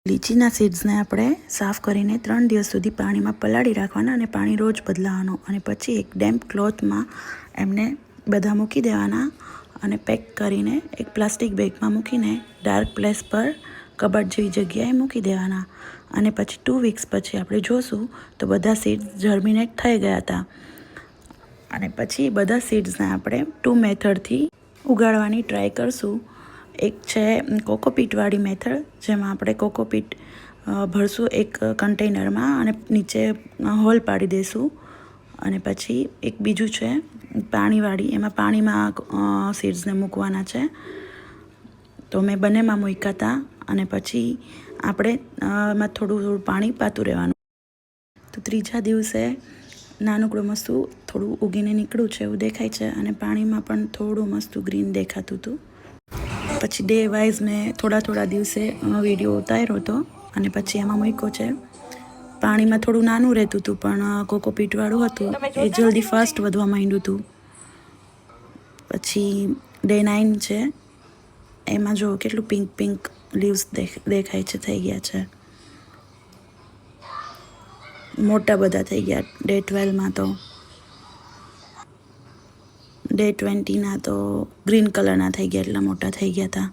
લીચીના સીડ્સને આપણે સાફ કરીને 3 દિવસ સુધી પાણીમાં પલાળી રાખવાના અને પાણી રોજ બદલાવાનું અને પછી એક ડેમ્પ ક્લોથમાં એમને બધા મૂકી દેવાના અને પેક કરીને એક પ્લાસ્ટિક બેગમાં મૂકીને ડાર્ક પ્લેસ પર કબાટ જેવી જગ્યાએ મૂકી દેવાના અને પછી 2 વીક્સ પછી આપણે જોશું તો બધા સીડ્સ જર્મિનેટ થઈ ગયા હતા અને પછી બધા સીડ્સને આપણે 2 મેથડથી ઉગાડવાની ટ્રાય કરશું. એક છે કોકોપીટવાળી મેથડ, જેમાં આપણે કોકોપીટ ભરશું એક કન્ટેનરમાં અને નીચે હોલ પાડી દઈશું અને પછી એક બીજું છે પાણીવાળી, એમાં પાણીમાં સીડ્સને મૂકવાના છે. તો મેં બંનેમાં મૂક્યા હતા અને પછી આપણે એમાં થોડું પાણી પાતું રહેવાનું. તો ત્રીજા દિવસે નાનકડું મસ્તું થોડું ઉગીને નીકળ્યું છે એવું દેખાય છે અને પાણીમાં પણ થોડું મસ્તું ગ્રીન દેખાતું હતું. પછી ડે વાઇઝ મેં થોડા દિવસે વિડીયો ઉતાર્યો હતો અને પછી એમાં મૂક્યો છે. પાણીમાં થોડું નાનું રહેતું હતું પણ કોકોપીટવાળું હતું એ જલ્દી ફાસ્ટ વધવા માંડ્યું હતું. પછી ડે 9 છે, એમાં જો કેટલું પિંક લીવ્સ દેખાય છે, થઈ ગયા છે, મોટા બધા થઈ ગયા. ડે 12માં તો, ડે 20ના તો ગ્રીન કલરના થઈ ગયા, એટલા મોટા થઈ ગયા હતા.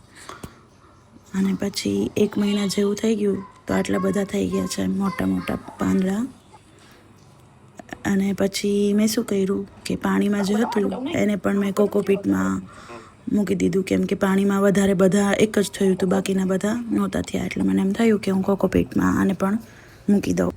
અને પછી 1 મહિના જેવું થઈ ગયું તો આટલા બધા થઈ ગયા છે, મોટા પાંદડા. અને પછી મેં શું કર્યું કે પાણીમાં જે હતું એને પણ મેં કોકોપીટમાં મૂકી દીધું, કેમ કે પાણીમાં વધારે બધા એક જ થયું હતું, બાકીના બધા નહોતા થયા. એટલે મને એમ થયું કે હું કોકોપીટમાં આને પણ મૂકી દઉં.